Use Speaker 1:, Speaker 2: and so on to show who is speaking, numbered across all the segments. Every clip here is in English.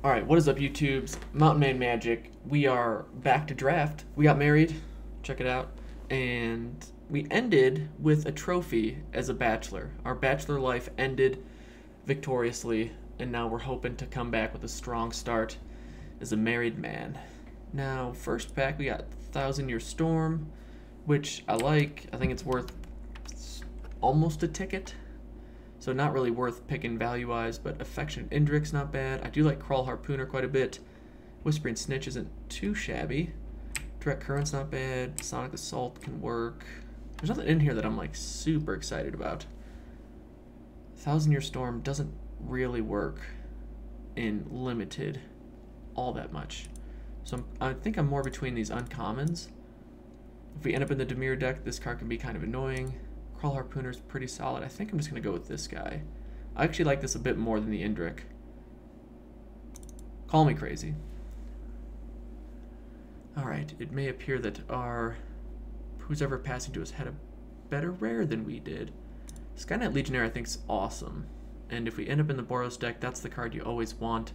Speaker 1: Alright, what is up, YouTubes? Mountain Man Magic. We are back to draft. We got married. Check it out. And we ended with a trophy as a bachelor. Our bachelor life ended victoriously, and now we're hoping to come back with a strong start as a married man. Now, first pack, we got 1,000-Year Storm, which I like. I think it's worth almost a ticket. So not really worth picking value-wise, but Affectionate Indrik's not bad. I do like Crawl Harpooner quite a bit. Whispering Snitch isn't too shabby. Direct Current's not bad. Sonic Assault can work. There's nothing in here that I'm like super excited about. 1,000-Year Storm doesn't really work in Limited all that much. So I think I'm more between these uncommons. If we end up in the Demir deck, this card can be kind of annoying. Crawl Harpooner's pretty solid. I think I'm just going to go with this guy. I actually like this a bit more than the Indrik. Call me crazy. Alright, it may appear that who's ever passing to us had a better rare than we did. Skynet Legionnaire I think is awesome. And if we end up in the Boros deck, that's the card you always want.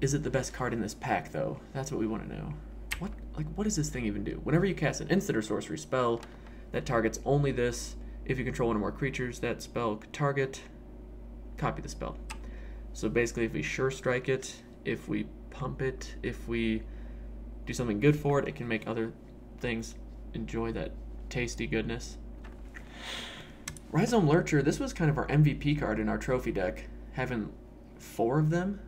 Speaker 1: Is it the best card in this pack, though? That's what we want to know. What does this thing even do? Whenever you cast an instant or sorcery spell that targets only this, if you control one or more creatures, that spell could target, copy the spell. So basically, if we sure strike it, if we pump it, if we do something good for it, it can make other things enjoy that tasty goodness. Rhizome Lurcher, this was kind of our MVP card in our trophy deck, having 4 of them.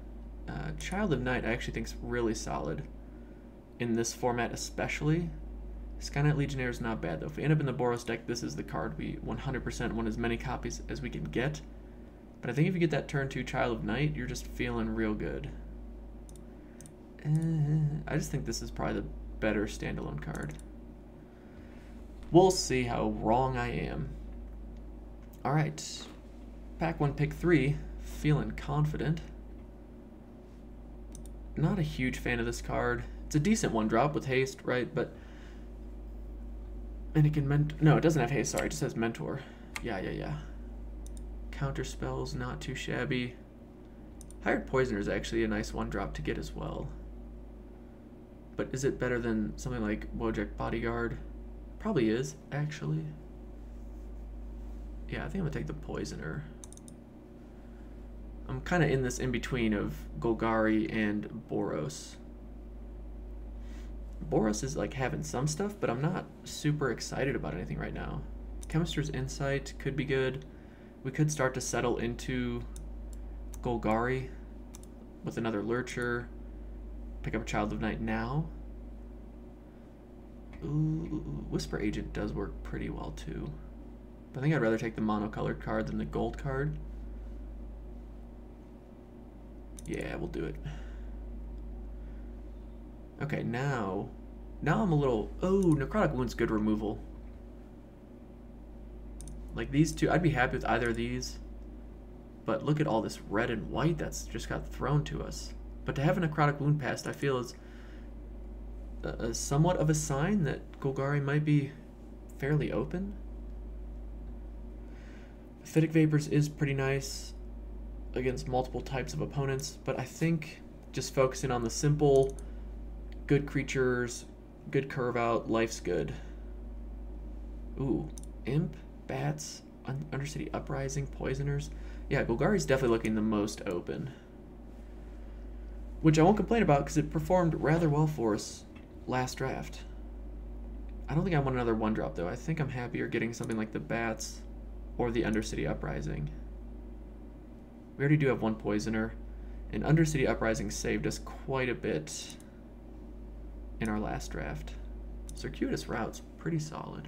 Speaker 1: Child of Night I actually think is really solid in this format especially. Skynet Legionnaire is not bad though. If we end up in the Boros deck, this is the card we 100% want as many copies as we can get. But I think if you get that turn 2 Child of Night, you're just feeling real good. I just think this is probably the better standalone card. We'll see how wrong I am. Alright, pack 1, pick 3, feeling confident. Not a huge fan of this card. It's a decent 1-drop with haste, right? But and it can no, it doesn't have haste, sorry, it just has mentor. Yeah. Counter spells, not too shabby. Hired Poisoner is actually a nice 1-drop to get as well. But is it better than something like Wojek Bodyguard? Probably is, actually. Yeah, I think I'm gonna take the Poisoner. I'm kind of in this in-between of Golgari and Boros. Boros is like having some stuff, but I'm not super excited about anything right now. Chemister's Insight could be good. We could start to settle into Golgari with another Lurcher. Pick up a Child of Night now. Ooh, Whisper Agent does work pretty well too. But I think I'd rather take the monocolored card than the gold card. Yeah, we'll do it. Okay, now I'm a little... Oh, Necrotic Wound's good removal. Like these two, I'd be happy with either of these. But look at all this red and white that's just got thrown to us. But to have a Necrotic Wound passed, I feel is somewhat of a sign that Golgari might be fairly open. Acidic Vapors is pretty nice against multiple types of opponents, but I think just focusing on the simple, good creatures, good curve out, life's good. Ooh, Imp, Bats, Undercity Uprising, Poisoners. Yeah, Golgari's definitely looking the most open. Which I won't complain about because it performed rather well for us last draft. I don't think I want another 1-drop though. I think I'm happier getting something like the Bats or the Undercity Uprising. We already do have 1 Poisoner, and Undercity Uprising saved us quite a bit in our last draft. Circuitous Route's pretty solid.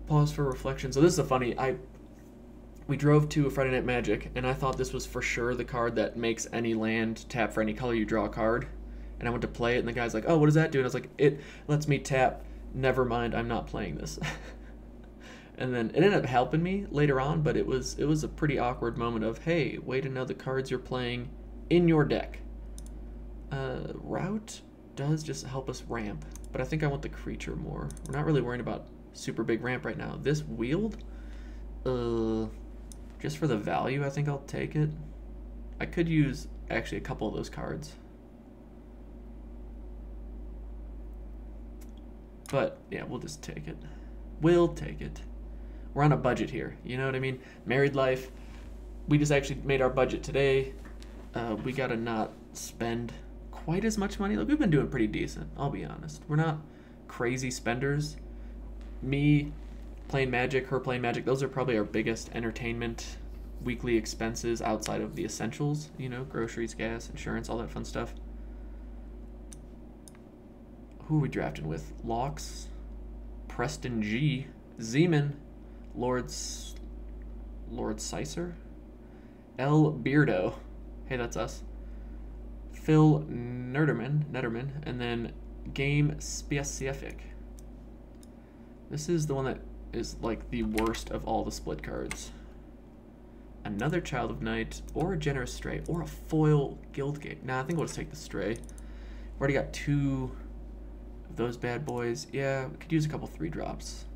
Speaker 1: Pause for reflection. So this is a funny, we drove to a Friday Night Magic, and I thought this was for sure the card that makes any land tap for any color you draw a card. And I went to play it, and the guy's like, oh, what does that do? And I was like, it lets me tap. Never mind, I'm not playing this. And then it ended up helping me later on, but it was a pretty awkward moment of, hey, way to know the cards you're playing in your deck. Route does just help us ramp, but I think I want the creature more. We're not really worrying about super big ramp right now. This Wield, just for the value, I think I'll take it. I could use actually a couple of those cards. But, yeah, we'll just take it. We'll take it. We're on a budget here, you know what I mean? Married life. We just actually made our budget today. We gotta not spend quite as much money. Look, we've been doing pretty decent, I'll be honest. We're not crazy spenders. Me playing Magic, her playing Magic, those are probably our biggest entertainment weekly expenses outside of the essentials, you know, groceries, gas, insurance, all that fun stuff. Who are we drafting with? Locks, Preston G, Zeman, Lord Sicer, L Beardo. Hey, that's us. Phil Nederman, and then Game Specific. This is the one that is like the worst of all the split cards. Another Child of Night, or a Generous Stray, or a foil Guildgate. Nah, I think we'll just take the Stray. We've already got 2 of those bad boys. Yeah, we could use a couple 3-drops.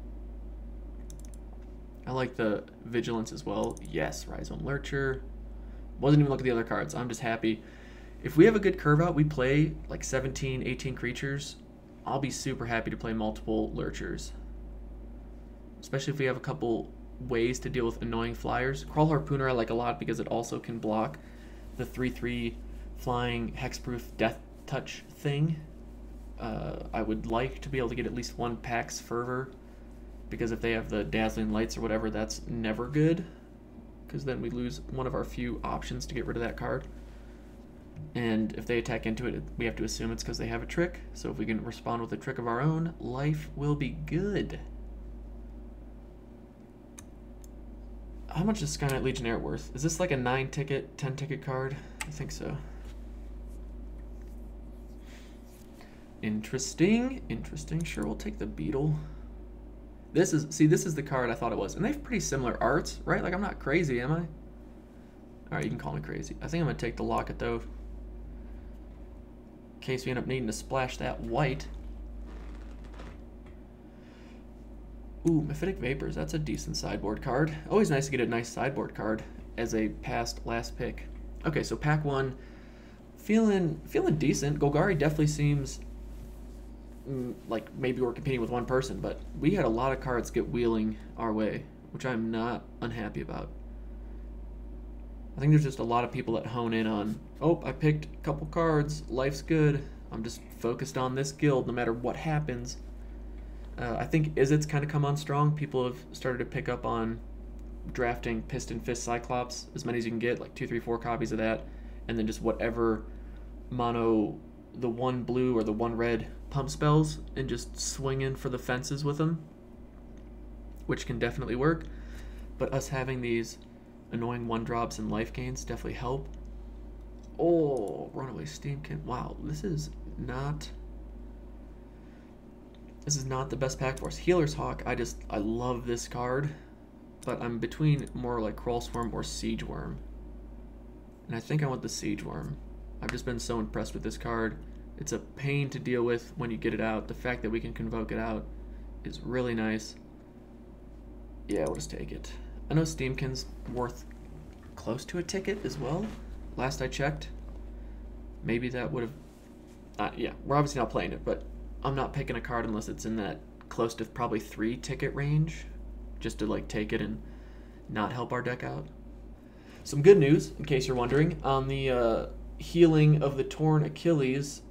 Speaker 1: I like the Vigilance as well. Yes, Rhizome Lurcher. Wasn't even looking at the other cards. I'm just happy. If we have a good curve out, we play like 17, 18 creatures. I'll be super happy to play multiple Lurchers. Especially if we have a couple ways to deal with annoying flyers. Crawl Harpooner I like a lot because it also can block the 3/3 flying hexproof death touch thing. I would like to be able to get at least 1 Pax Fervor, because if they have the Dazzling Lights or whatever, that's never good, because then we lose one of our few options to get rid of that card. And if they attack into it, we have to assume it's because they have a trick. So if we can respond with a trick of our own, life will be good. How much is Sky Knight Legionnaire worth? Is this like a 9-ticket, 10-ticket card? I think so. Interesting. Sure, we'll take the Beetle. This is the card I thought it was. And they have pretty similar arts, right? Like, I'm not crazy, am I? Alright, you can call me crazy. I think I'm going to take the Locket, though, in case we end up needing to splash that white. Ooh, Mephitic Vapors. That's a decent sideboard card. Always nice to get a nice sideboard card as a past last pick. Okay, so pack 1. Feeling decent. Golgari definitely seems like maybe we're competing with one person, but we had a lot of cards get wheeling our way, which I'm not unhappy about. I think there's just a lot of people that hone in on, oh, I picked a couple cards, life's good, I'm just focused on this guild no matter what happens. I think Izzet's kind of come on strong. People have started to pick up on drafting Piston Fist Cyclops, as many as you can get, like 2, 3, 4 copies of that, and then just whatever mono, the 1 blue or the 1 red pump spells, and just swing in for the fences with them, which can definitely work. But us having these annoying 1-drops and life gains definitely help. Oh, Runaway Steamkin. Wow, this is not the best pack for us. Healer's Hawk, I love this card, but I'm between more like Crawl Swarm or Siege Worm. And I think I want the Siege Worm. I've just been so impressed with this card. It's a pain to deal with when you get it out. The fact that we can convoke it out is really nice. Yeah, we'll just take it. I know Steamkin's worth close to a ticket as well. Last I checked. Maybe that would have... yeah, we're obviously not playing it, but I'm not picking a card unless it's in that close to probably 3-ticket range, just to like take it and not help our deck out. Some good news, in case you're wondering, on the healing of the torn Achilles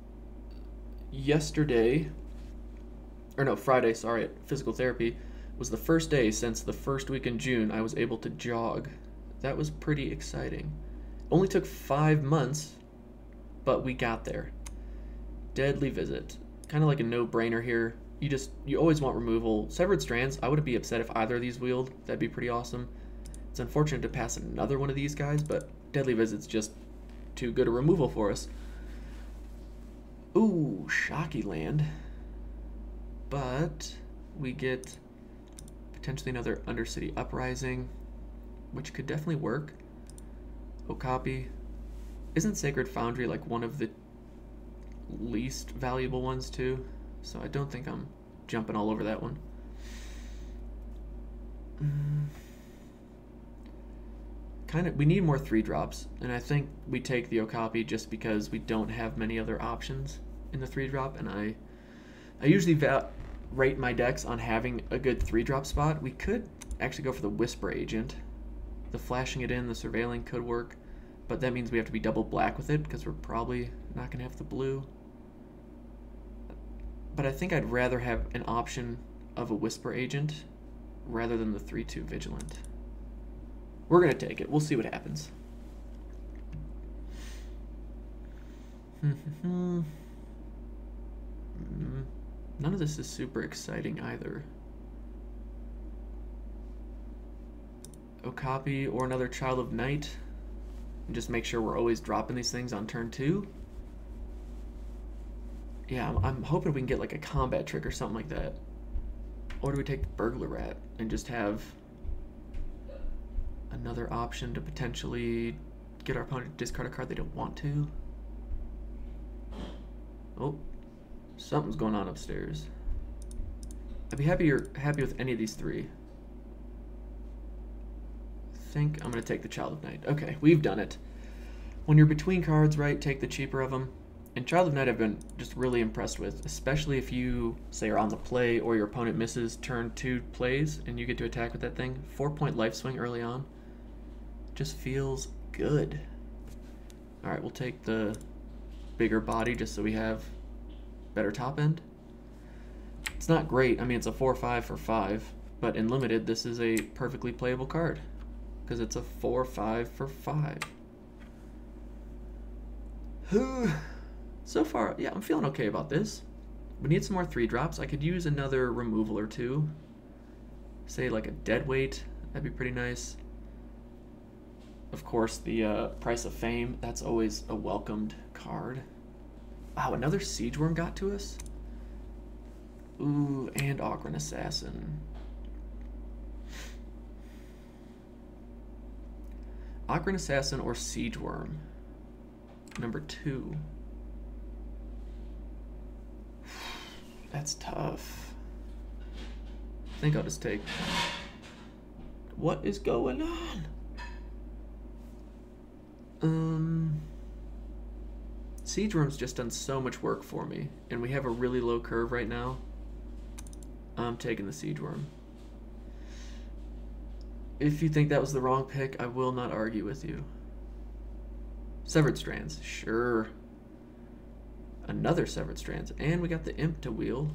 Speaker 1: Friday, sorry, at physical therapy, was the first day since the first week in June I was able to jog. That was pretty exciting. Only took 5 months, but we got there. Deadly Visit. Kind of like a no-brainer here. You always want removal. Severed Strands, I wouldn't be upset if either of these wheeled. That'd be pretty awesome. It's unfortunate to pass another one of these guys, but Deadly Visit's just too good a removal for us. Ooh, Shocky Land. But we get potentially another Undercity Uprising, which could definitely work. Okapi. Isn't Sacred Foundry like one of the least valuable ones too? So I don't think I'm jumping all over that one. we need more 3-drops, and I think we take the Okapi just because we don't have many other options in the 3-drop, and I usually rate my decks on having a good 3-drop spot. We could actually go for the Whisper Agent. The flashing it in, the surveilling could work, but that means we have to be double black with it because we're probably not going to have the blue. But I think I'd rather have an option of a Whisper Agent rather than the 3-2 Vigilant. We're going to take it. We'll see what happens. None of this is super exciting either. Okapi or another Child of Night. And just make sure we're always dropping these things on turn 2. Yeah, I'm hoping we can get like a combat trick or something like that. Or do we take the Burglar Rat and just have another option to potentially get our opponent to discard a card they don't want to? Oh, something's going on upstairs. I'd be happy with any of these 3. I think I'm going to take the Child of Night. Okay, we've done it. When you're between cards, right, take the cheaper of them. And Child of Night I've been just really impressed with, especially if you, say, are on the play or your opponent misses turn 2 plays and you get to attack with that thing. 4-point life swing early on. Just feels good. Alright, we'll take the bigger body just so we have better top end. It's not great. I mean, it's a 4/5 for 5, but in limited, this is a perfectly playable card because it's a 4/5 for 5. So far, yeah, I'm feeling okay about this. We need some more 3-drops. I could use another removal or 2. Say like a Deadweight. That'd be pretty nice. Of course, the Price of Fame. That's always a welcomed card. Wow, another Siege Worm got to us? Ooh, and Awkward Assassin. Awkward Assassin or Siege Worm. Number 2. That's tough. I think I'll just take... What is going on? Siege Worm's just done so much work for me, and we have a really low curve right now. I'm taking the Siege Worm. If you think that was the wrong pick, I will not argue with you. Severed Strands, sure. Another Severed Strands, and we got the Imp to wheel.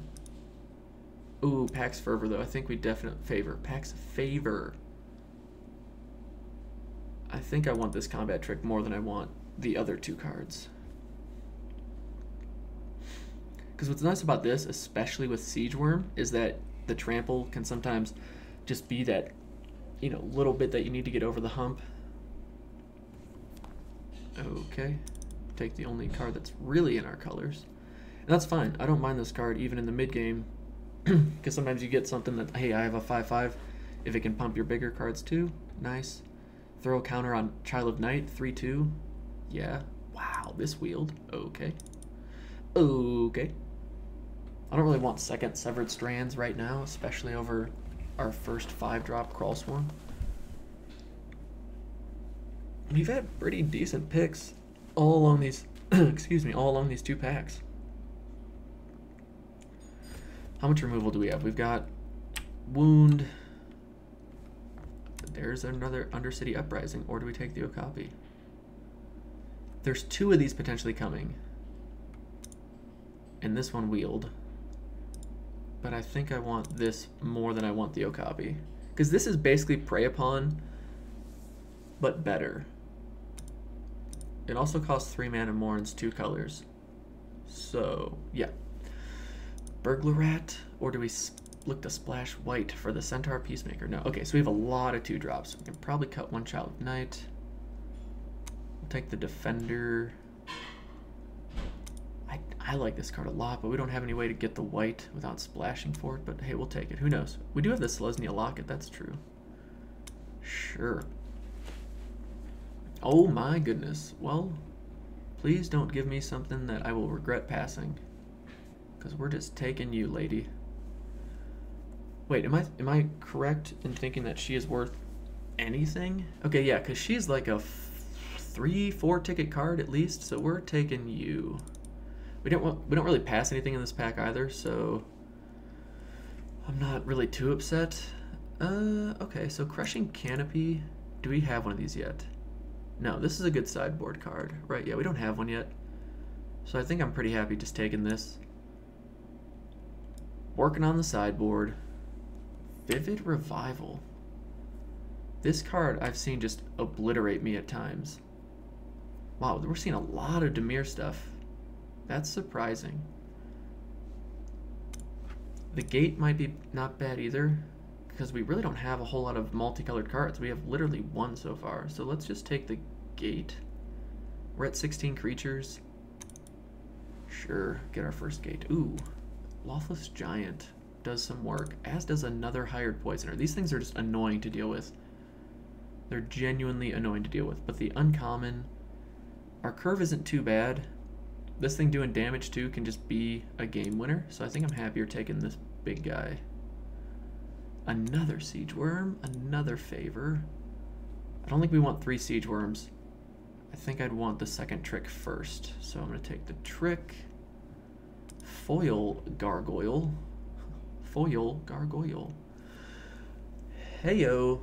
Speaker 1: Ooh, Pax Fervor though. I think we definitely favor Pax Favor. I think I want this combat trick more than I want the other 2 cards. Because what's nice about this, especially with Siege Worm, is that the trample can sometimes just be that, you know, little bit that you need to get over the hump. Okay. Take the only card that's really in our colors. And that's fine. I don't mind this card even in the mid game. Because sometimes you get something that, hey, I have a 5/5. If it can pump your bigger cards too, nice. Throw a counter on Child of Night, 3/2. Yeah. Wow, this wheeled. Okay. Okay. I don't really want second Severed Strands right now, especially over our first 5-drop Crawl Swarm. We've had pretty decent picks all along these, excuse me, all along these 2 packs. How much removal do we have? We've got Wound. There's another Undercity Uprising, or do we take the Okapi? There's 2 of these potentially coming. And this one wheeled. But I think I want this more than I want the Okapi. Because this is basically Prey Upon, but better. It also costs 3 mana more and it's 2 colors. So, yeah. Burglar Rat, or do we look to splash white for the Centaur Peacemaker? No. Okay, so we have a lot of 2-drops. We can probably cut 1 Child of Night. We'll take the Defender. I like this card a lot, but we don't have any way to get the white without splashing for it. But hey, we'll take it. Who knows? We do have the Selesnya Locket. That's true. Sure. Oh my goodness. Well, please don't give me something that I will regret passing. Because we're just taking you, lady. Wait, am I correct in thinking that she is worth anything. Okay, yeah, because she's like a 3-4 ticket card at least, so we're taking you. We don't really pass anything in this pack either, so I'm not really too upset. Okay, so Crushing Canopy. Do we have one of these yet? No, this is a good sideboard card, right? Yeah, we don't have one yet. So I think I'm pretty happy just taking this. Working on the sideboard. Vivid Revival. This card I've seen just obliterate me at times. Wow, we're seeing a lot of Dimir stuff. That's surprising. The Gate might be not bad either, because we really don't have a whole lot of multicolored cards. We have literally one so far. So let's just take the Gate. We're at 16 creatures. Sure, get our first Gate. Ooh, Lothless Giant does some work, as does another Hired Poisoner. These things are just annoying to deal with. They're genuinely annoying to deal with. But the uncommon, our curve isn't too bad. This thing doing damage too can just be a game winner. So I think I'm happier taking this big guy. Another Siege Worm, another Favor. I don't think we want 3 Siege Worms. I think I'd want the second trick first. So I'm going to take the trick. Foil Gargoyle. Foil Gargoyle. Heyo.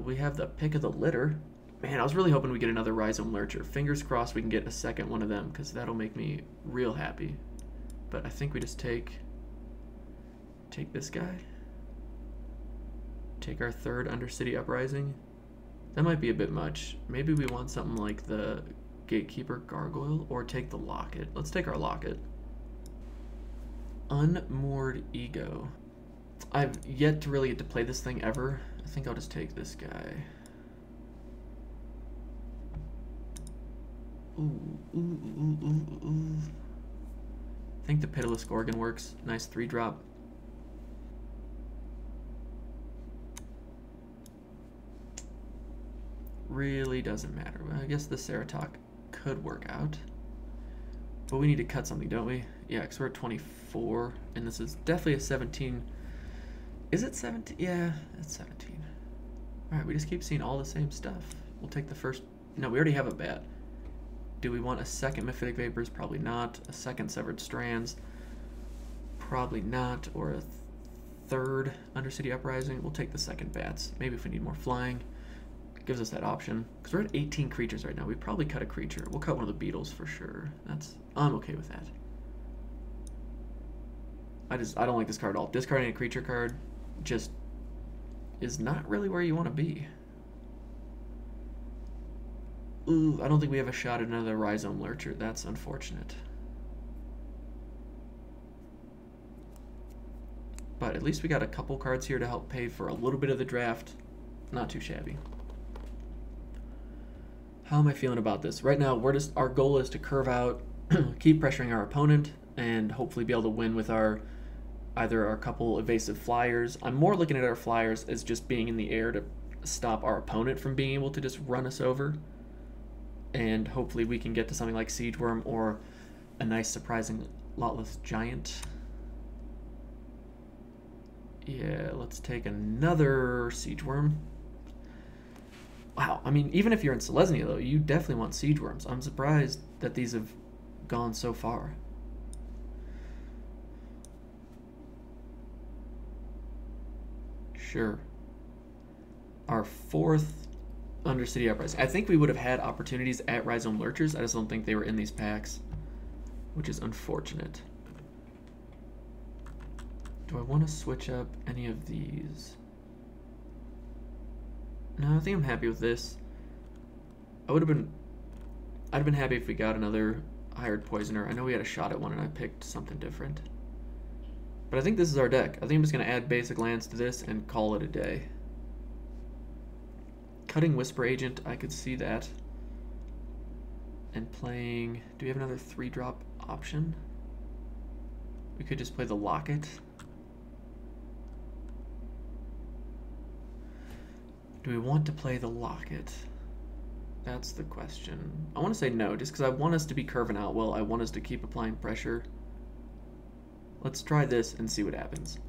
Speaker 1: We have the pick of the litter. Man, I was really hoping we get another Rhizome Lurcher. Fingers crossed we can get a second one of them, because that'll make me real happy. But I think we just take this guy. Take our third Undercity Uprising. That might be a bit much. Maybe we want something like the Gatekeeper Gargoyle, or take the Locket. Let's take our Locket. Unmoored Ego. I've yet to really get to play this thing ever. I think I'll just take this guy. Ooh. I think the Pitiless Gorgon works. Nice 3-drop. Really doesn't matter. Well, I guess the Ceratok could work out. But we need to cut something, don't we? Yeah, because we're at 24, and this is definitely a 17. Is it 17? Yeah, it's 17. Alright, we just keep seeing all the same stuff. We'll take the first... No, we already have a bat. Do we want a second Mephitic Vapors? Probably not. A second Severed Strands? Probably not. Or a third Undercity Uprising? We'll take the second bats. Maybe if we need more flying. Gives us that option. Because we're at 18 creatures right now. We probably cut a creature. We'll cut one of the beetles for sure. I'm okay with that. I don't like this card at all. Discarding a creature card just is not really where you want to be. Ooh, I don't think we have a shot at another Rhizome Lurcher. That's unfortunate. But at least we got a couple cards here to help pay for a little bit of the draft. Not too shabby. How am I feeling about this? Right now, our goal is to curve out, keep pressuring our opponent, and hopefully be able to win with either our couple evasive flyers. I'm more looking at our flyers as just being in the air to stop our opponent from being able to just run us over. And hopefully we can get to something like Siege Worm or a nice surprising Lotless Giant. Yeah, let's take another Siege Worm. Wow, I mean, even if you're in Selesnya, though, you definitely want Siege Worms. I'm surprised that these have gone so far. Sure. Our fourth Undercity Uprising. I think we would have had opportunities at Rhizome Lurchers. I just don't think they were in these packs, which is unfortunate. Do I want to switch up any of these? No, I think I'm happy with this. I'd have been happy if we got another Hired Poisoner. I know we had a shot at one and I picked something different. But I think this is our deck. I think I'm just going to add basic lands to this and call it a day. Cutting Whisper Agent, I could see that. And playing... Do we have another 3-drop option? We could just play the Locket. Do we want to play the Locket? That's the question. I want to say no, just because I want us to be curving out well. I want us to keep applying pressure. Let's try this and see what happens.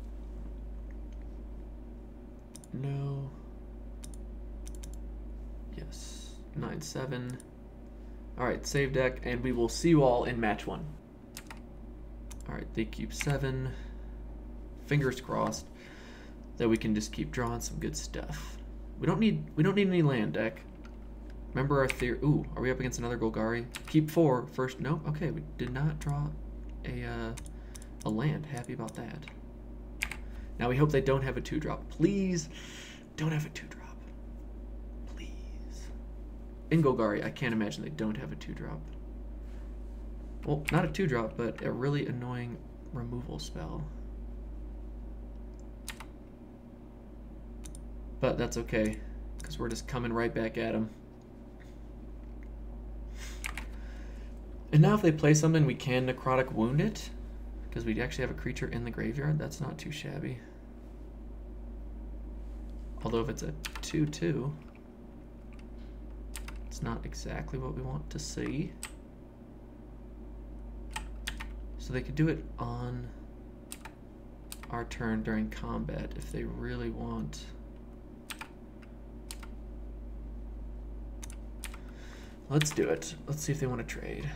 Speaker 1: No. 9-7. Alright, save deck, and we will see you all in match 1. Alright, they keep 7. Fingers crossed that we can just keep drawing some good stuff. We don't need any land deck. Remember our theory. Ooh, are we up against another Golgari? Keep 4 first. Nope. Okay, we did not draw a land. Happy about that. Now we hope they don't have a 2-drop. Please don't have a 2-drop. Please. In Golgari, I can't imagine they don't have a 2-drop. Well, not a 2-drop, but a really annoying removal spell. But that's okay, because we're just coming right back at them. And now if they play something, we can Necrotic Wound it, because we actually have a creature in the graveyard. That's not too shabby. Although if it's a 2/2, it's not exactly what we want to see. So they could do it on our turn during combat if they really want. Let's do it. Let's see if they want to trade.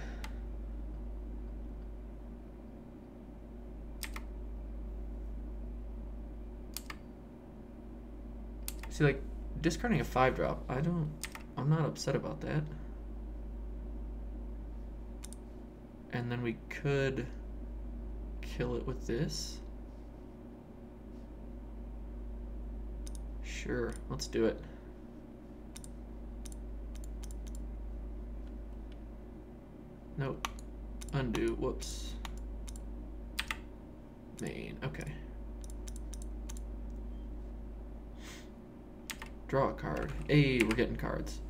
Speaker 1: See, like, discarding a 5-drop, I'm not upset about that. And then we could kill it with this. Sure, let's do it. Nope. Undo. Whoops. Main. Okay. Draw a card. Hey, we're getting cards.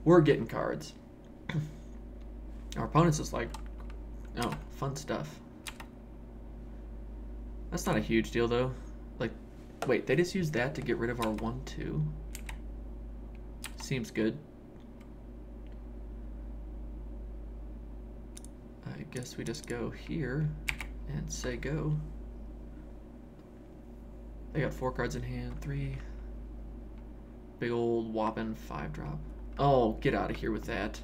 Speaker 1: We're getting cards. Our opponent's just like, oh, fun stuff. That's not a huge deal, though. Like, wait, they just used that to get rid of our 1/2? Seems good. I guess we just go here and say go. They got 4 cards in hand, 3. Big old whopping 5-drop. Oh, get out of here with that.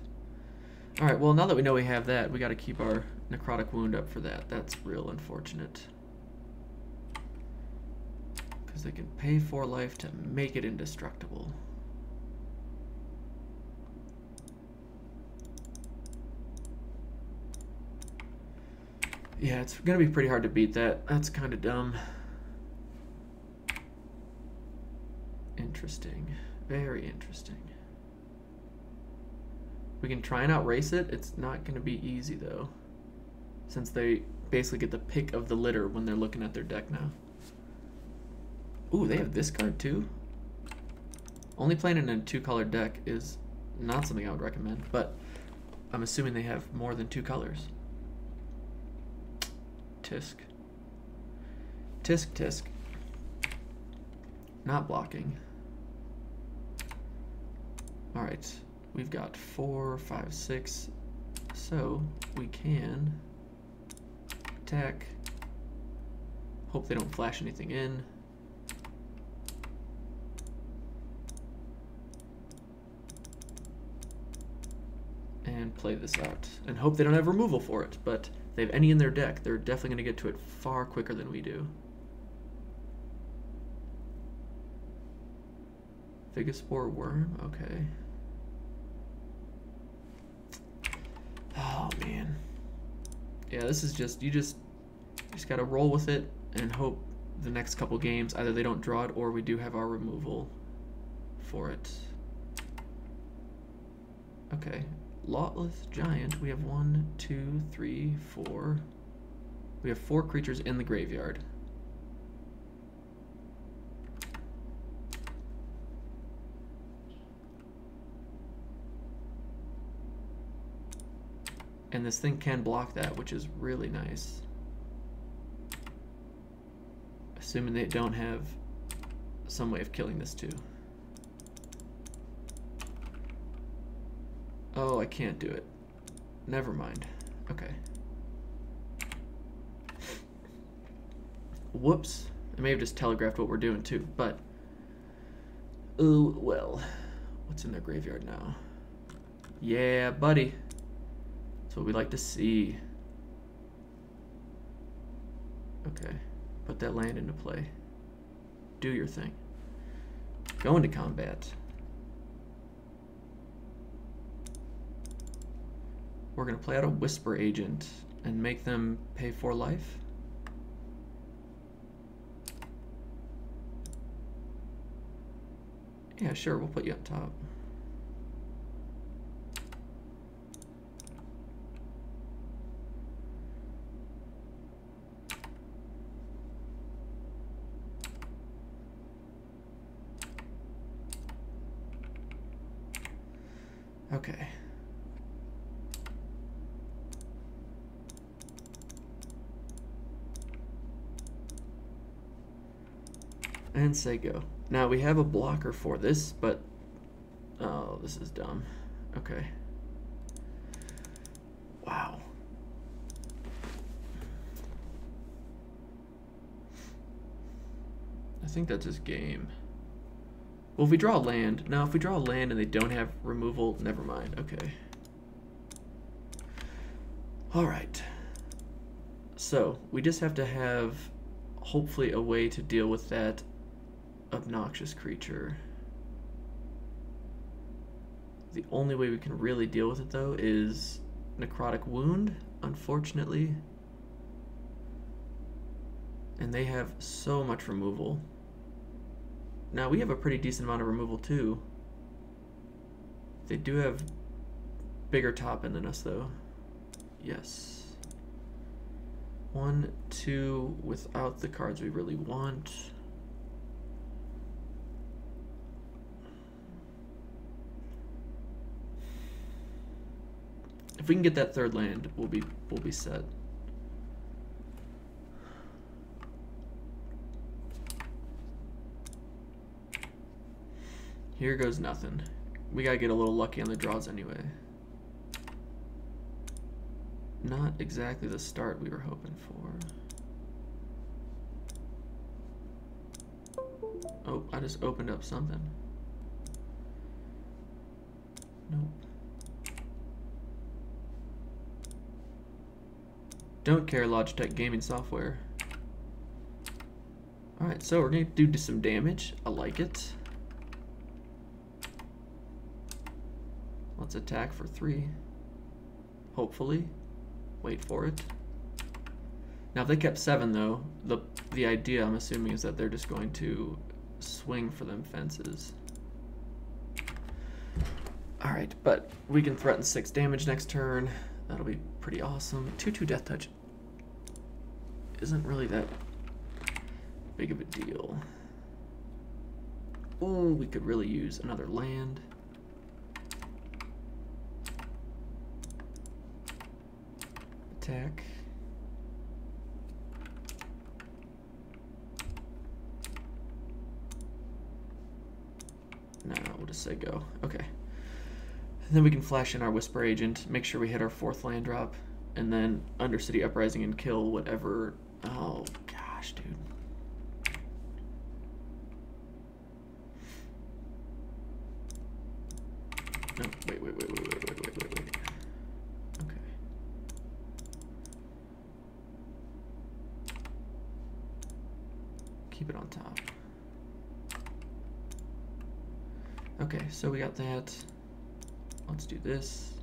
Speaker 1: Alright, well, now that we know we have that, we got to keep our Necrotic Wound up for that. That's real unfortunate. Because they can pay 4 life to make it indestructible. Yeah, it's going to be pretty hard to beat that. That's kind of dumb. Interesting. Very interesting. We can try and outrace it. It's not going to be easy, though, since they basically get the pick of the litter when they're looking at their deck now. Ooh, they have this card, too? Only playing in a 2-color deck is not something I would recommend, but I'm assuming they have more than 2 colors. Tisk. Tisk, tisk. Not blocking. Alright, we've got 4, 5, 6, so we can attack. Hope they don't flash anything in. And play this out. And hope they don't have removal for it, but if they have any in their deck, they're definitely going to get to it far quicker than we do. Figospore Worm, okay. Oh man. Yeah, this is just, you just gotta roll with it and hope the next couple games either they don't draw it or we do have our removal for it. Okay. Lawless Giant, we have 1, 2, 3, 4. We have 4 creatures in the graveyard. And this thing can block that, which is really nice. Assuming they don't have some way of killing this too. Oh, I can't do it. Never mind. Okay. Whoops. I may have just telegraphed what we're doing too, but... oh, well. What's in their graveyard now? Yeah, buddy. That's what we like to see. Okay, put that land into play. Do your thing. Go into combat. We're gonna play out a Whisper Agent and make them pay 4 life. Yeah, sure, we'll put you on top. Okay. And say go. Now we have a blocker for this, but oh, this is dumb. Okay. Wow. I think that's his game. Well, if we draw land, now if we draw land and they don't have removal, never mind. Okay. All right. So we just have to have, hopefully, a way to deal with that obnoxious creature. The only way we can really deal with it, though, is Necrotic Wound, unfortunately. And they have so much removal. Now, we have a pretty decent amount of removal, too. They do have bigger top end than us, though. Yes. 1, 2, without the cards we really want. If we can get that third land, we'll be set. Here goes nothing. We gotta get a little lucky on the draws anyway. Not exactly the start we were hoping for. Oh, I just opened up something. Nope. Don't care, Logitech gaming software. Alright, so we're gonna do some damage. I like it. Let's attack for 3. Hopefully. Wait for it. Now if they kept 7 though, the idea I'm assuming is that they're just going to swing for them fences. Alright, but we can threaten 6 damage next turn. That'll be pretty awesome. 2/2 Death Touch isn't really that big of a deal. Oh, we could really use another land. Attack. No, we'll just say go. Okay. And then we can flash in our Whisper Agent, make sure we hit our 4th land drop, and then Undercity Uprising and kill whatever. Oh gosh, dude. No, wait. Okay. Keep it on top. Okay, so we got that. Let's do this.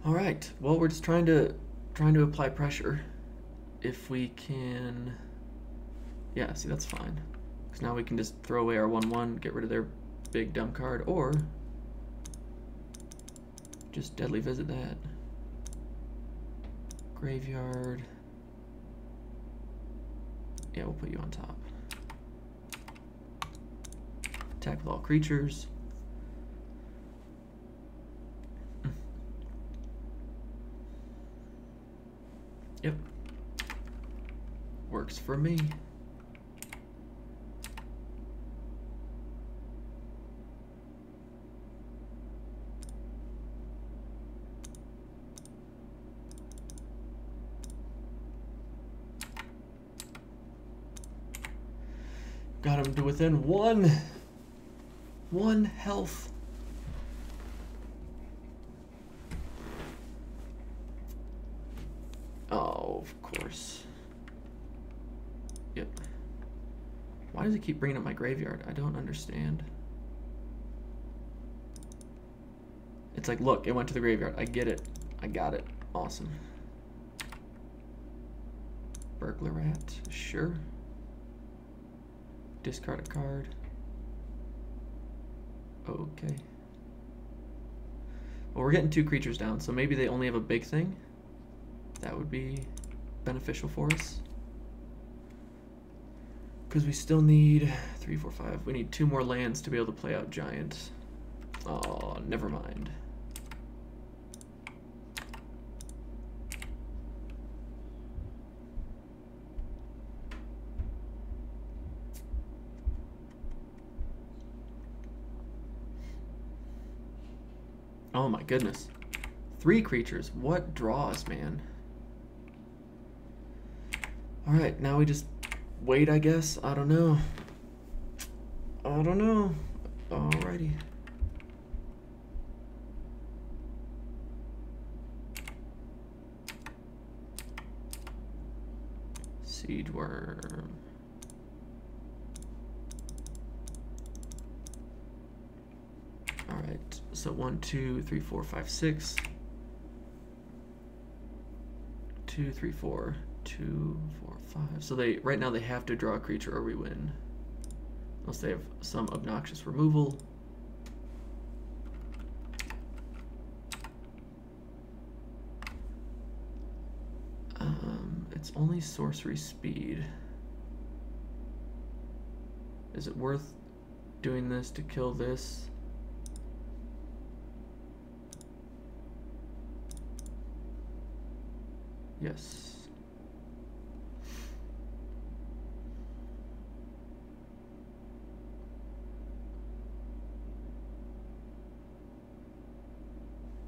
Speaker 1: All right. Well, we're just trying to apply pressure. If we can, yeah. See, that's fine. Because now we can just throw away our 1/1, get rid of their big dumb card, or just deadly visit that. Graveyard. Yeah, we'll put you on top. Attack with all creatures. Yep. Works for me. Got him to within one health. Oh, of course. Yep. Why does it keep bringing up my graveyard? I don't understand. It's like, look, it went to the graveyard. I get it. I got it. Awesome. Burglar rat. Sure. Discard a card. Okay. Well, we're getting 2 creatures down, so maybe they only have a big thing. That would be beneficial for us. Because we still need 3, 4, 5. We need 2 more lands to be able to play out giant. Oh, never mind. Oh my goodness. 3 creatures. What draws, man? Alright, now we just wait, I guess. I don't know. I don't know. Alrighty. Siege worm. Alright, so 1, 2, 3, 4, 5, 6. 2, 3, 4. 2, 4, 5. So they right now they have to draw a creature or we win. Unless they have some obnoxious removal. It's only sorcery speed. Is it worth doing this to kill this? Yes.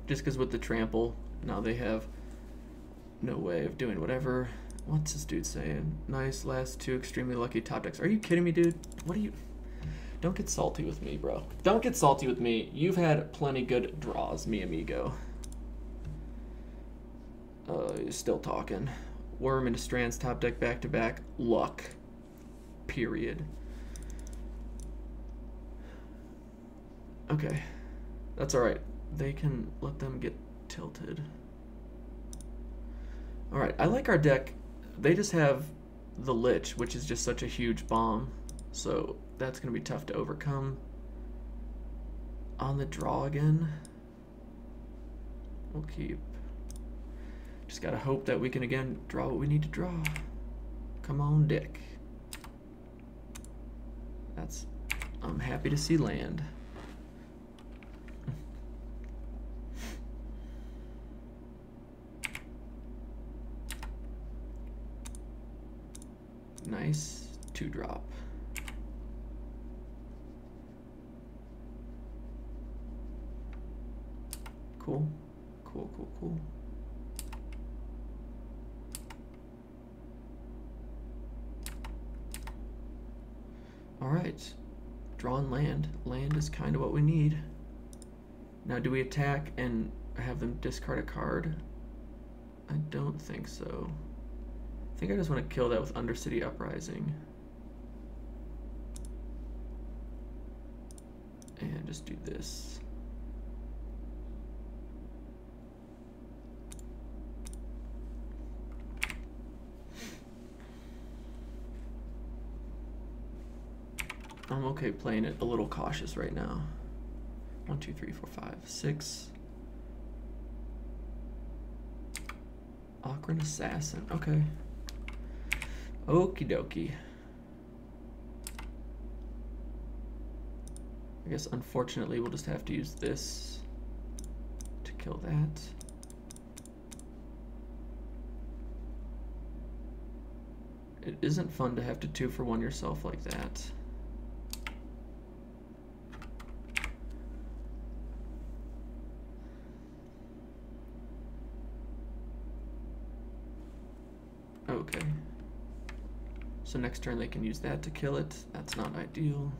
Speaker 1: Just because with the trample, now they have no way of doing whatever. What's this dude saying? Nice, last 2 extremely lucky top decks. Are you kidding me, dude? What are you... Don't get salty with me, bro. Don't get salty with me. You've had plenty good draws, mi amigo. You're still talking. Worm into Strands, top deck, back-to-back. Luck. Period. Okay. That's alright. They can let them get tilted. Alright, I like our deck. They just have the Lich, which is just such a huge bomb. So that's going to be tough to overcome. On the draw again. We'll keep. Just got to hope that we can again draw what we need to draw. Come on, Dick. That's... I'm happy to see land. Nice 2-drop. Cool. Cool, cool, cool. All right. Drawn land. Land is kind of what we need. Now, do we attack and have them discard a card? I don't think so. I think I just want to kill that with Undercity Uprising. And just do this. I'm okay playing it a little cautious right now. 1, 2, 3, 4, 5, 6. Ocarina Assassin. Okay. Okie dokie. I guess unfortunately we'll just have to use this to kill that. It isn't fun to have to 2-for-1 yourself like that. Okay. So next turn they can use that to kill it. That's not ideal.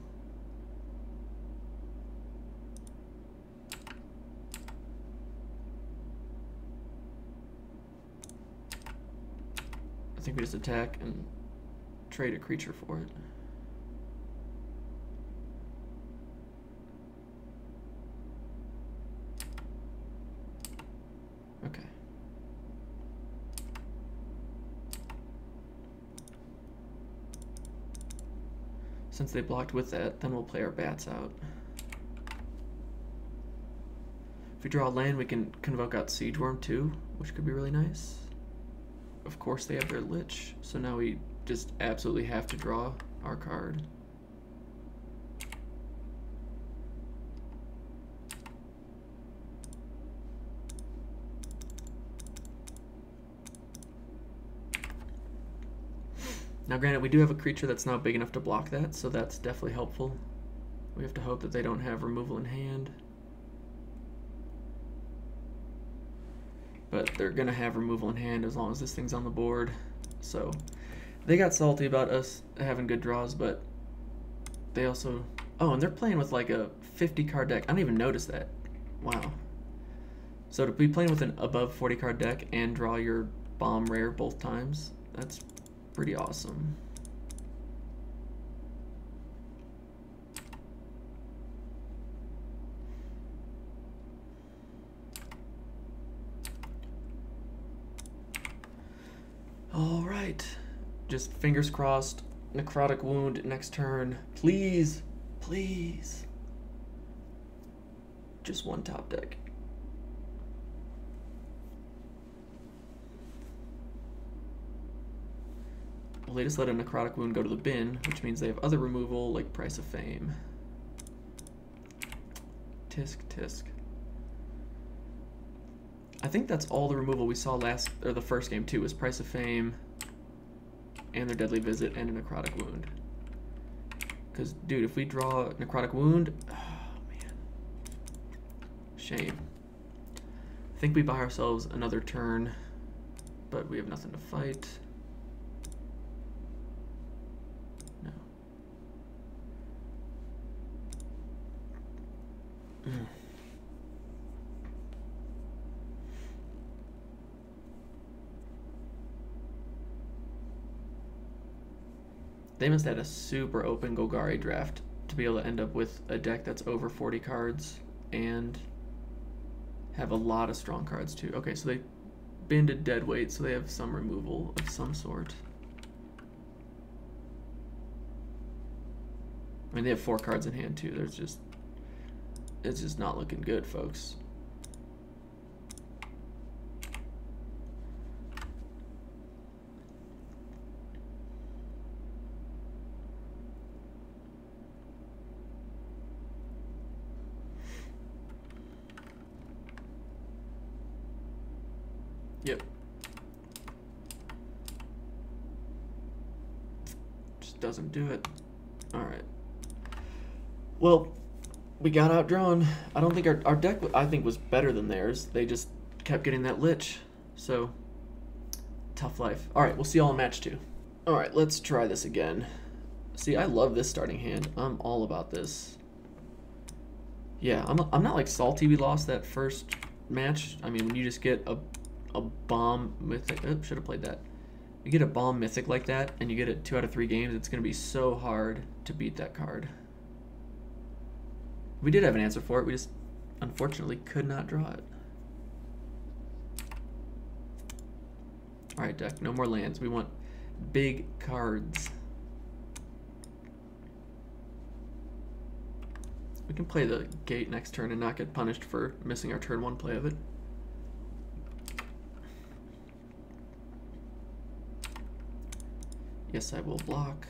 Speaker 1: I think we just attack and trade a creature for it. Okay. Since they blocked with that, then we'll play our bats out. If we draw a land, we can convoke out Siege Worm too, which could be really nice. Of course they have their Lich, so now we just absolutely have to draw our card. Now granted, we do have a creature that's not big enough to block that, so that's definitely helpful. We have to hope that they don't have removal in hand. But they're going to have removal in hand as long as this thing's on the board. So they got salty about us having good draws, but they also... Oh, and they're playing with like a 50 card deck. I didn't even notice that. Wow. So to be playing with an above 40 card deck and draw your bomb rare both times, that's pretty awesome. All right, just fingers crossed. Necrotic Wound next turn, please, please. Just one top deck. Well, they just let a Necrotic Wound go to the bin, which means they have other removal like Price of Fame. Tisk, tisk. I think that's all the removal we saw the first game too, was Price of Fame and their Deadly Visit and a Necrotic Wound. Because, dude, if we draw Necrotic Wound, oh man, shame. I think we buy ourselves another turn, but we have nothing to fight. No. They must have had a super open Golgari draft to be able to end up with a deck that's over 40 cards and have a lot of strong cards too. Okay, so they banded Deadweight, so they have some removal of some sort. I mean, they have 4 cards in hand too. It's just not looking good, folks. Yep. Just doesn't do it. Alright. Well, we got outdrawn. I don't think our deck, I think, was better than theirs. They just kept getting that Lich. So, tough life. Alright, we'll see y'all in match 2. Alright, let's try this again. See, I love this starting hand. I'm all about this. Yeah, I'm not like salty we lost that first match. I mean, when you just get a bomb mythic, oh, should have played that. You get a bomb mythic like that and you get it 2 out of 3 games, it's going to be so hard to beat that card. We did have an answer for it, we just unfortunately could not draw it. Alright, deck, no more lands. We want big cards. We can play the gate next turn and not get punished for missing our turn 1 play of it. Yes, I will block.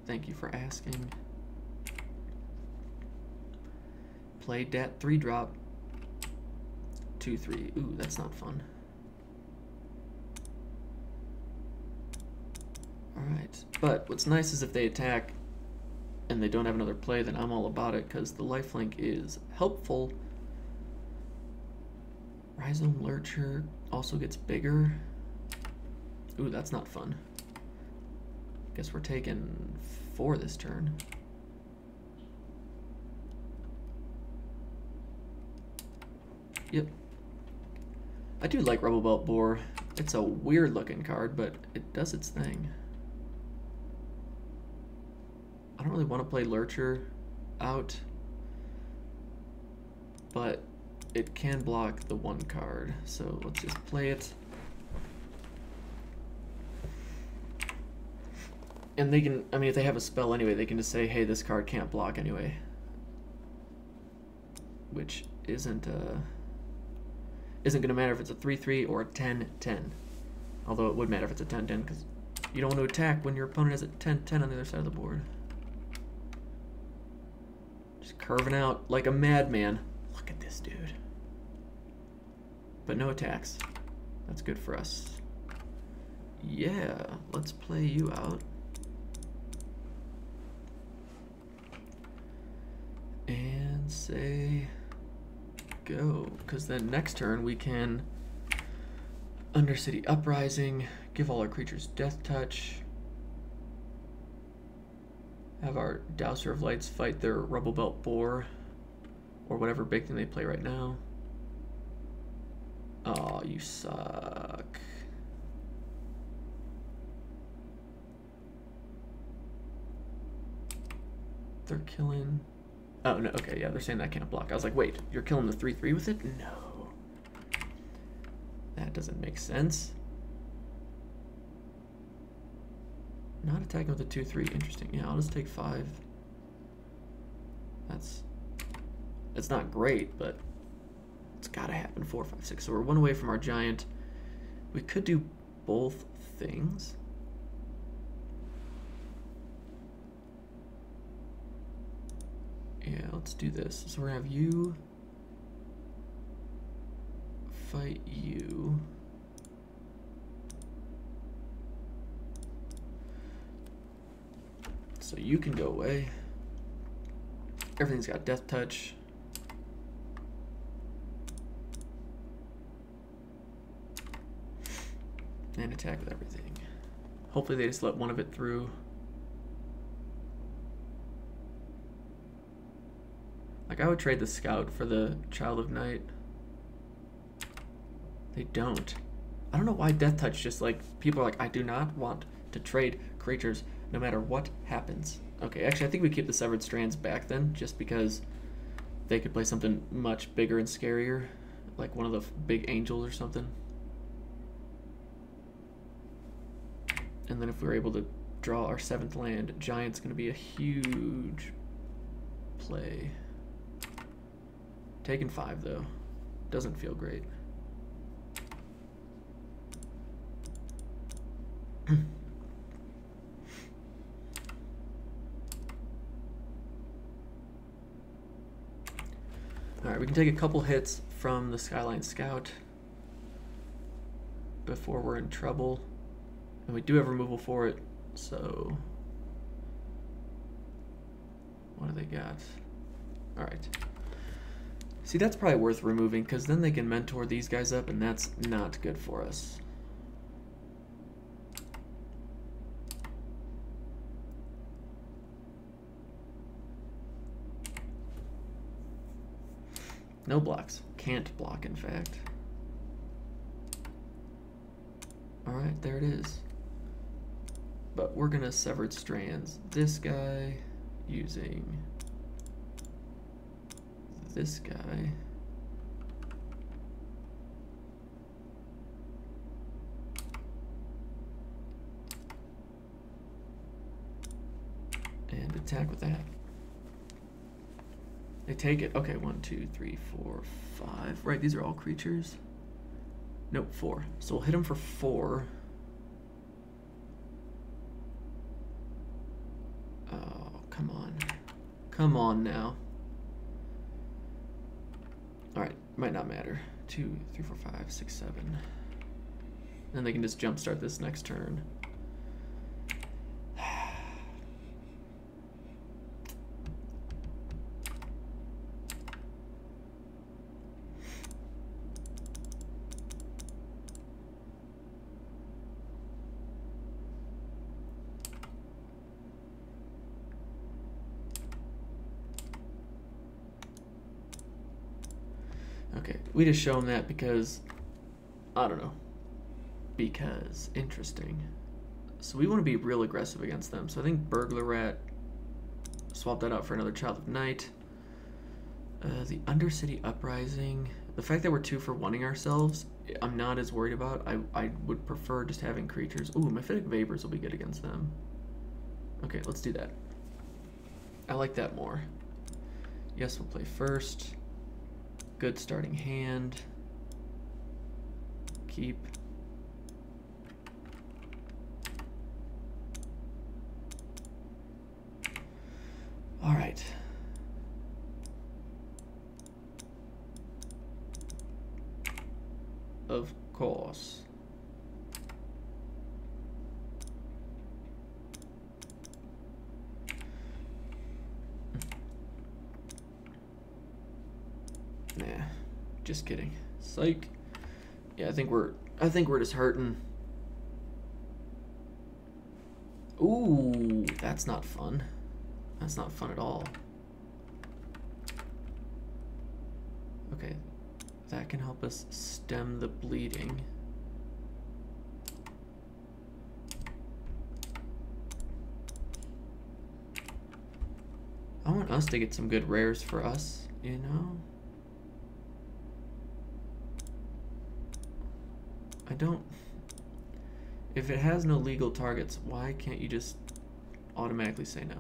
Speaker 1: Thank you for asking. Play dat 3-drop. 2/3. Ooh, that's not fun. Alright, but what's nice is if they attack and they don't have another play, then I'm all about it because the lifelink is helpful. Rhizome Lurcher also gets bigger. Ooh, that's not fun. Guess we're taking 4 this turn. Yep. I do like Rebel Belt Boar. It's a weird looking card, but it does its thing. I don't really want to play Lurcher out, but it can block the 1 card, so let's just play it. And they can, I mean, if they have a spell anyway, they can just say, hey, this card can't block anyway. Which isn't going to matter if it's a 3/3 or a 10/10. Although it would matter if it's a 10/10, because you don't want to attack when your opponent has a 10/10 on the other side of the board. Just curving out like a madman. Look at this dude. But no attacks. That's good for us. Yeah, let's play you out. And say go, because then next turn we can Undercity Uprising, give all our creatures Death Touch, have our Dowser of Lights fight their Rebel Belt Boar, or whatever big thing they play right now. Oh, you suck. They're killing... Oh, no, okay, yeah, they're saying that can't block. I was like, wait, you're killing the 3/3 with it? No. That doesn't make sense. Not attacking with a 2/3, interesting. Yeah, I'll just take 5. It's not great, but it's gotta happen. 4, 5, 6. So we're 1 away from our giant. We could do both things. Yeah, let's do this. So we're gonna have you fight you. So you can go away. Everything's got Death Touch. And attack with everything. Hopefully they just let one of it through. Like, I would trade the Scout for the Child of Night. They don't. I don't know why Death Touch just, like, people are like, I do not want to trade creatures no matter what happens. Okay, actually, I think we keep the Severed Strands back then, just because they could play something much bigger and scarier, like one of the big angels or something. And then if we're able to draw our 7th land, Giant's going to be a huge play. Taking 5, though. Doesn't feel great. Alright, we can take a couple hits from the Skyline Scout before we're in trouble. And we do have removal for it, so... What do they got? Alright. See, that's probably worth removing, because then they can mentor these guys up, and that's not good for us. No blocks. Can't block, in fact. Alright, there it is. But we're gonna Severed Strands this guy using this guy. And attack with that. They take it. Okay, 1, 2, 3, 4, 5. Right, these are all creatures. Nope, 4. So we'll hit him for 4. Oh, come on. Come on now. Alright, might not matter. 2, 3, 4, 5, 6, 7. And they can just jumpstart this next turn. We just show them that because, I don't know, because interesting. So we want to be real aggressive against them. So I think Burglar Rat, swap that out for another Child of Night. The Undercity Uprising, the fact that we're 2 for 1-ing ourselves, I'm not as worried about. I would prefer just having creatures. Ooh, Mephitic Vapors will be good against them. Okay, let's do that. I like that more. Yes, we'll play first. Good starting hand. Keep. All right. Of course. Nah, just kidding. Psych. Yeah, I think we're just hurting. Ooh, that's not fun. That's not fun at all. Okay, that can help us stem the bleeding. I want us to get some good rares for us, you know? I don't... If it has no legal targets, why can't you just automatically say no?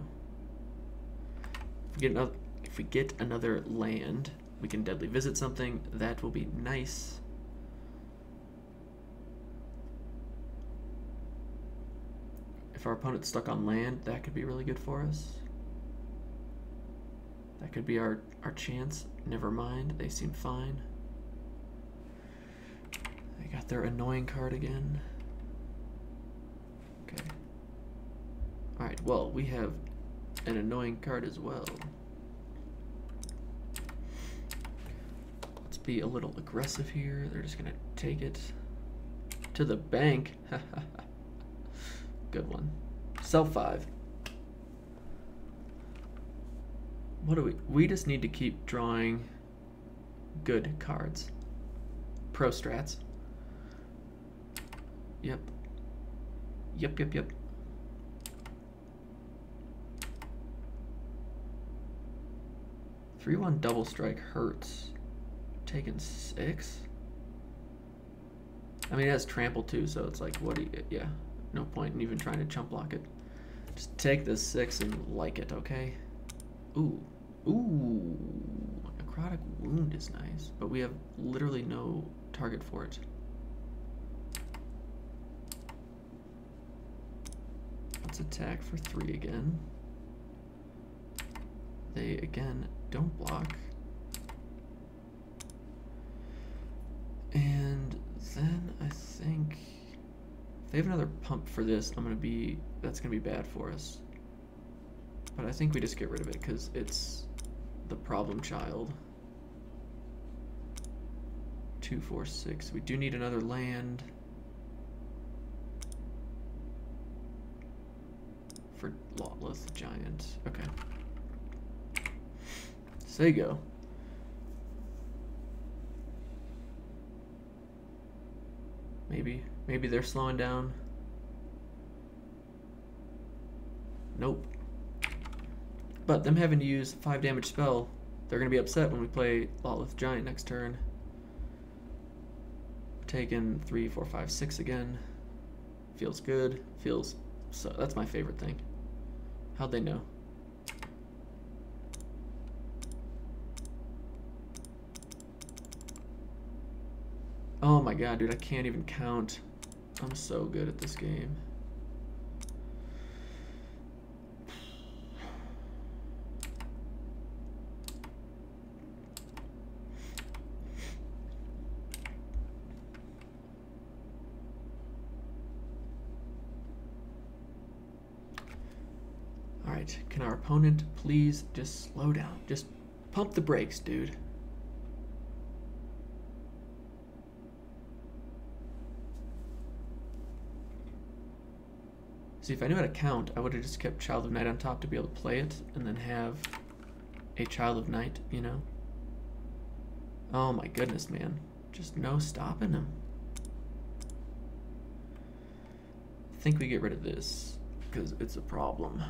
Speaker 1: If we get another land, we can deadly visit something. That will be nice. If our opponent's stuck on land, that could be really good for us. That could be our chance. Never mind, they seem fine. They got their annoying card again. Okay. Alright, well, we have an annoying card as well. Let's be a little aggressive here. They're just gonna take it to the bank. Good one. Sell 5. What do we just need to keep drawing good cards. Pro strats. Yep. Yep. 3/1 double strike hurts. Taking 6? I mean, it has trample too, so it's like, what do you, yeah, no point in even trying to chump block it. Just take this 6 and like it, okay? Ooh. Necrotic Wound is nice, but we have literally no target for it. Let's attack for 3 again. They, again, don't block. And then I think if they have another pump for this, that's gonna be bad for us. But I think we just get rid of it because it's the problem child. 2, 4, 6. We do need another land for Lawless Giant. Okay. Sego. Maybe they're slowing down. Nope. But them having to use 5 damage spell, they're gonna be upset when we play Lawless Giant next turn. Taking 3, 4, 5, 6 again. Feels good. Feels so. That's my favorite thing. How'd they know? Oh my god, dude, I can't even count. I'm so good at this game. Alright, can our opponent please just slow down? Just pump the brakes, dude. See, if I knew how to count, I would have just kept Child of Night on top to be able to play it, and then have a Child of Night, you know? Oh my goodness, man. Just no stopping him. I think we get rid of this because it's a problem.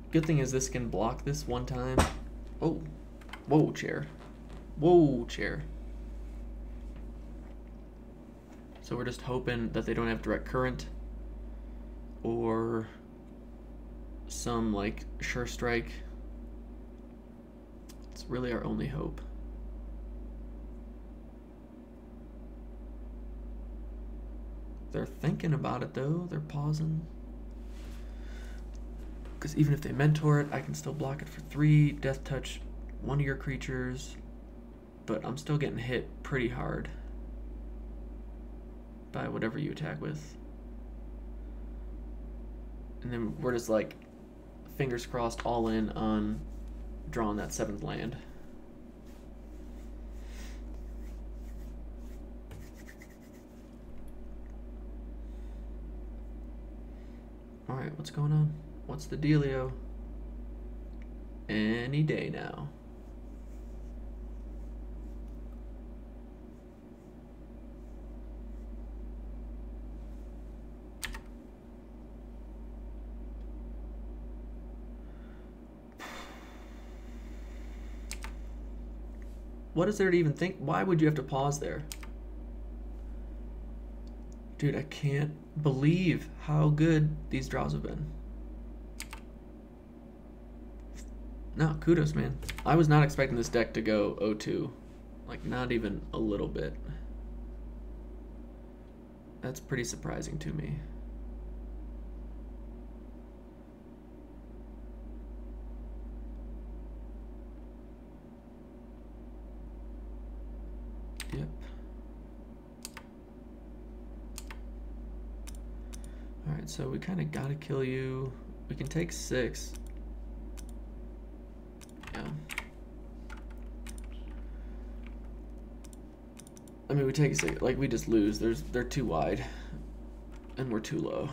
Speaker 1: Good thing is this can block this one time. Oh, whoa, chair. Whoa, chair. So we're just hoping that they don't have direct current or some like sure strike. It's really our only hope. They're thinking about it though. They're pausing. Because even if they mentor it, I can still block it for 3, death touch one of your creatures, but I'm still getting hit pretty hard by whatever you attack with. And then we're just like, fingers crossed, all in on drawing that 7th land. Alright, what's going on? What's the dealio? Any day now. What is there to even think? Why would you have to pause there? Dude, I can't believe how good these draws have been. No, kudos, man. I was not expecting this deck to go 0-2. Like, not even a little bit. That's pretty surprising to me. Yep. Alright, so we kind of gotta kill you. We can take 6. Yeah. I mean, we take 6. Like, we just lose. They're too wide. And we're too low.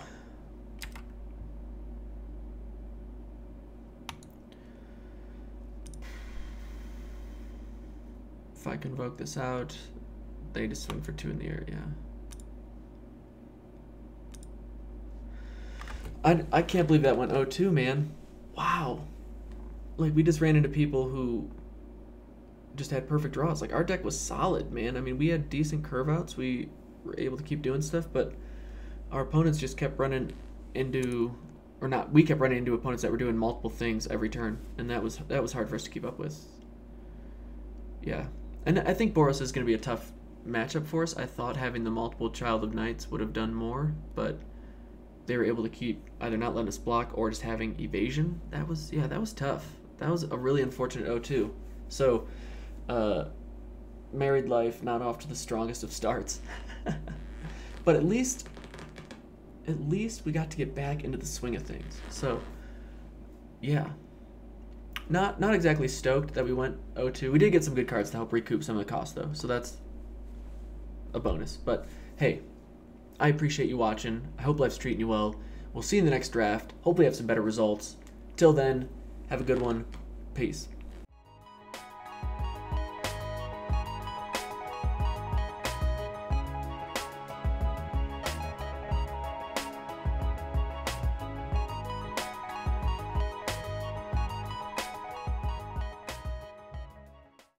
Speaker 1: If I convoke this out, they just swing for 2 in the air, yeah. I can't believe that went 0-2, man. Wow. Like, we just ran into people who just had perfect draws. Like, our deck was solid, man. I mean, we had decent curve outs. We were able to keep doing stuff, but our opponents just kept running into, or not, we kept running into opponents that were doing multiple things every turn, and that was hard for us to keep up with. Yeah. And I think Boros is going to be a tough matchup for us. I thought having the multiple Child of Nights would have done more, but they were able to keep either not letting us block or just having evasion. That was tough. That was a really unfortunate 0-2. So, married life not off to the strongest of starts. But at least we got to get back into the swing of things. So, yeah. Not exactly stoked that we went 0-2. We did get some good cards to help recoup some of the cost, though. So that's a bonus. But, hey, I appreciate you watching. I hope life's treating you well. We'll see you in the next draft. Hopefully have some better results. Till then, have a good one. Peace.